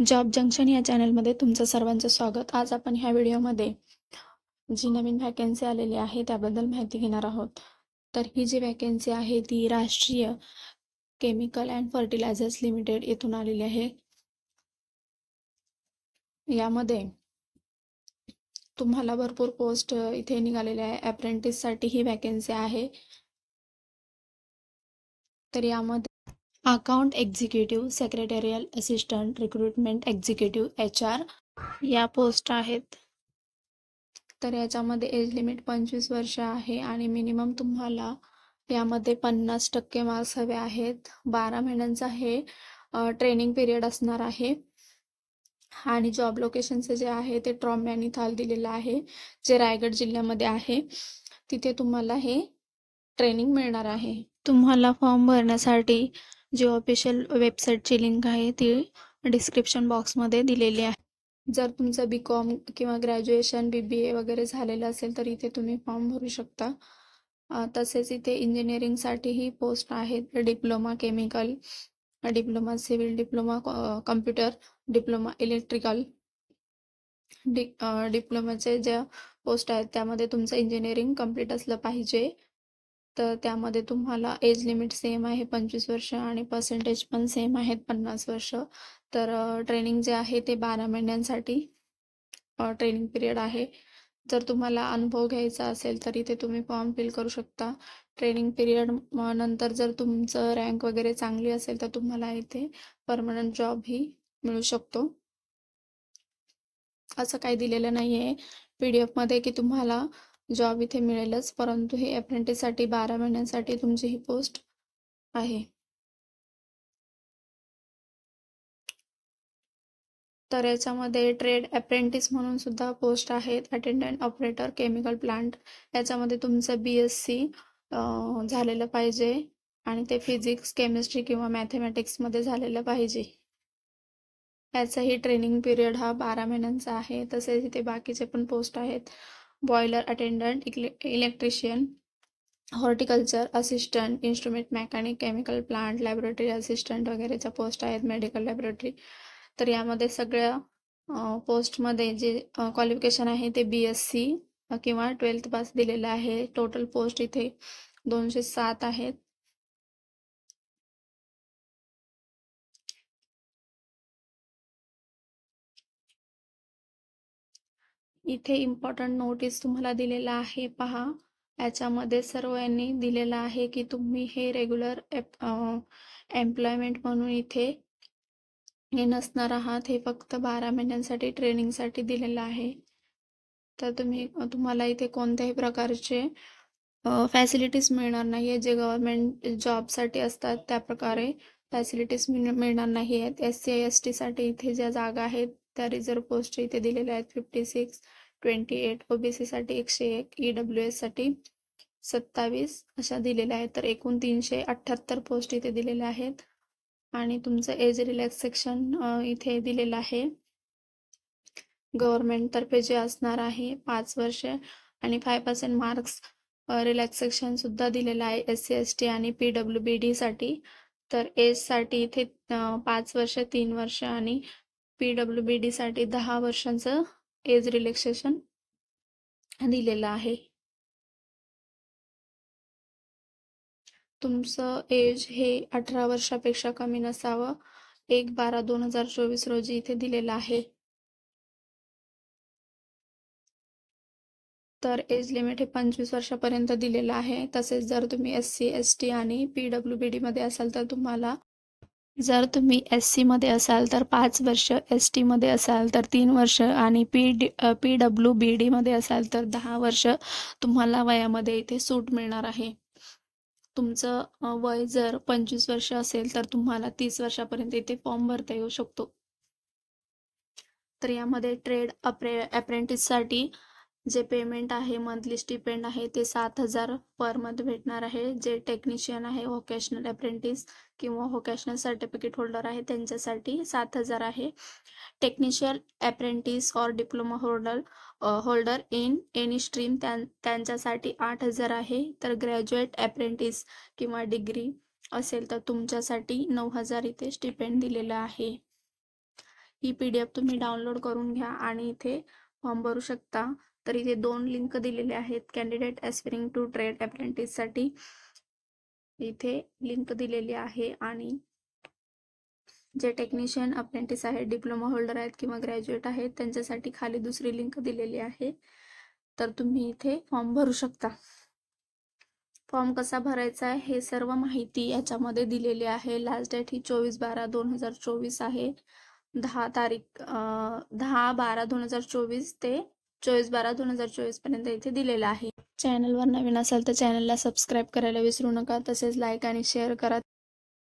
Job junction या चॅनलमध्ये तुमचं सर्वांचं स्वागत। आज आपण ह्या व्हिडिओमध्ये जी नवीन व्हॅकन्सी आलेली आहे त्याबद्दल माहिती घेणार आहोत। तर ही जी व्हॅकन्सी आहे ती राष्ट्रीय केमिकल अँड फर्टिलायझर्स लिमिटेड येथून आलेली आहे। यामध्ये तुम्हाला भरपूर पोस्ट इथे निघालेले आहे। अप्रेंटिससाठी ही व्हॅकन्सी आहे। तर यामध्ये account executive, secretarial assistant, recruitment executive, HR या पोस्ट आहेत। तर याच्यामध्ये एज लिमिट 25 वर्ष आहे आणि मिनिमम तुम्हाला यामध्ये 50% मार्क्स हवे आहेत। 12 महिन्यांचा हे ट्रेनिंग पिरियड असणार आहे आणि जॉब लोकेशनचे जे आहे ते ट्रॉम्बे आणि थाल दिलेलं आहे, जे रायगड जिल्ह्यामध्ये आहे। तिथे तुम्हाला हे ट्रेनिंग मिळणार आहे। तुम्हाला फॉर्म भरण्यासाठी जी ऑफिशियल वेबसाईटची लिंक आहे ती डिस्क्रिप्शन बॉक्समध्ये दिलेली आहे। जर तुमचं BCom किंवा ग्रॅज्युएशन BBA वगैरे झालेलं असेल तर इथे तुम्ही फॉर्म भरू शकता। तसेच इथे इंजिनिअरिंगसाठीही पोस्ट आहेत। Diploma chemical, diploma civil, diploma computer, diploma electrical, डिप्लोमाचे ज्या पोस्ट आहेत त्यामध्ये तुमचं इंजिनिअरिंग कंप्लीट असलं पाहिजे। तर त्यामध्ये तुम्हाला एज लिमिट सेम आहे 25 वर्ष आणि पर्सेंटेज पण सेम आहेत 50 वर्ष। तर ट्रेनिंग जे आहे ते 12 महिन्यांसाठी ट्रेनिंग पिरियड आहे। जर तुम्हाला अनुभव घ्यायचा असेल तर इथे तुम्ही फॉर्म फिल करू शकता। ट्रेनिंग पिरियड नंतर जर तुमचं रँक वगैरे चांगली असेल तर तुम्हाला इथे परमनंट जॉब ही मिळू शकतो। असं काही दिलेलं नाही आहे PDF मध्ये की तुम्हाला जॉब इथे मिळेलच, परंतु हे अप्रेंटिससाठी 12 महिन्यांसाठी तुमची ही पोस्ट आहे। तर याच्यामध्ये ट्रेड अप्रेंटिस म्हणून सुद्धा पोस्ट आहेत। अटेंडंट ऑपरेटर केमिकल प्लांट, याच्यामध्ये तुमचं BSc झालेलं पाहिजे आणि ते फिजिक्स, केमिस्ट्री किंवा मॅथमॅटिक्समध्ये झालेलं पाहिजे। याचाही ट्रेनिंग पिरियड हा 12 महिन्यांचा आहे। तसेच इथे बाकीचे पण पोस्ट आहेत। Boiler attendant, electrician, horticulture assistant, instrument mechanic, chemical plant, laboratory assistant वगैरेच्या पोस्ट आहेत। Medical laboratory. तर यामध्ये सगळ्या पोस्टमध्ये जे क्वालिफिकेशन आहे ते BSc किंवा 12th पास दिलेलं आहे। टोटल पोस्ट इथे 207 आहेत। इथे इम्पॉर्टंट नोटीस तुम्हाला दिलेला आहे पहा। याच्यामध्ये सर्व यांनी दिलेलं आहे की तुम्ही हे रेग्युलर एम्प्लॉयमेंट म्हणून इथे हे नसणार आहात। हे फक्त 12 महिन्यांसाठी ट्रेनिंगसाठी दिलेलं आहे। तर तुम्हाला इथे कोणत्याही प्रकारचे फॅसिलिटीज मिळणार नाही आहे। जे गव्हर्नमेंट जॉबसाठी असतात त्या प्रकारे फॅसिलिटीज मिळणार नाही आहेत। SC ST साठी इथे ज्या जागा आहेत त्या रिझर्व्ह पोस्ट इथे दिलेल्या आहेत 56, 28, OBC साठी 101, EWS साठी 27 अशा दिलेल्या आहेत। तर एकूण 378 पोस्ट इथे दिलेल्या आहेत आणि तुमचं एज रिलॅक्सेशन इथे दिलेलं आहे गव्हर्नमेंटतर्फे जे असणार आहे 5 वर्ष आणि 5% मार्क्स रिलॅक्सेशन सुद्धा दिलेलं आहे SC ST आणि PWBD साठी। तर एज साठी इथे 5 वर्ष, 3 वर्ष आणि PWBD साठी 10 वर्षांचं एज रिलॅक्सेशन दिलेलं आहे। तुमचं एज हे 18 वर्षापेक्षा कमी नसावं। 1/12/2024 रोजी इथे दिलेलं आहे। तर एज लिमिट हे 25 वर्षापर्यंत दिलेलं आहे। तसेच जर तुम्ही SC ST आणि PWBD मध्ये असाल तर तुम्हाला, जर तुम्ही SC मध्ये असाल तर 5 वर्ष, ST मध्ये असाल तर 3 वर्ष आणि PWBD मध्ये असाल तर 10 वर्ष तुम्हाला वयामध्ये इथे सूट मिळणार आहे। तुमचं वय जर 25 वर्ष असेल तर तुम्हाला 30 वर्षापर्यंत इथे फॉर्म भरता येऊ शकतो। तर यामध्ये ट्रेड अप्रेंटिससाठी जे पेमेंट आहे, मंथली स्टिपेंड आहे ते 7,000 पर मंथ भेटणार आहे। जे टेक्निशियन आहे, व्होकेशनल अप्रेंटिस किंवा व्होकेशनल सर्टिफिकेट होल्डर आहे त्यांच्यासाठी 7,000 आहे। टेक्निशियल अप्रेंटिस और diploma holder in any stream त्यांच्यासाठी 8,000 आहे। तर ग्रॅज्युएट अप्रेंटिस किंवा डिग्री असेल तर तुमच्यासाठी 9,000 इथे स्टिपेंड दिलेलं आहे। ही PDF तुम्ही डाउनलोड करून घ्या आणि इथे फॉर्म भरू शकता। तर इथे 2 लिंक दिलेले आहेत कॅन्डिडेट एस्पिरिंग टू ट्रेड अप्रेंटिस साठी इथे लिंक दिलेली आहे आणि जे टेक्निशियन अप्रेंटिस आहेत, डिप्लोमा होल्डर आहेत किंवा ग्रॅज्युएट आहेत त्यांच्यासाठी खाली दुसरी लिंक दिलेली आहे। तर तुम्ही इथे फॉर्म भरू शकता। फॉर्म कसा भरायचा आहे हे सर्व माहिती याच्यामध्ये दिलेली आहे। लास्ट डेट ही 24/12/2024 आहे। 10/12/2024 ते 24/12/2024 पर्यंत इथे दिलेला आहे। चॅनलवर नवीन असाल तर चॅनलला सबस्क्राईब करायला विसरू नका, तसेच लाईक आणि शेअर करा।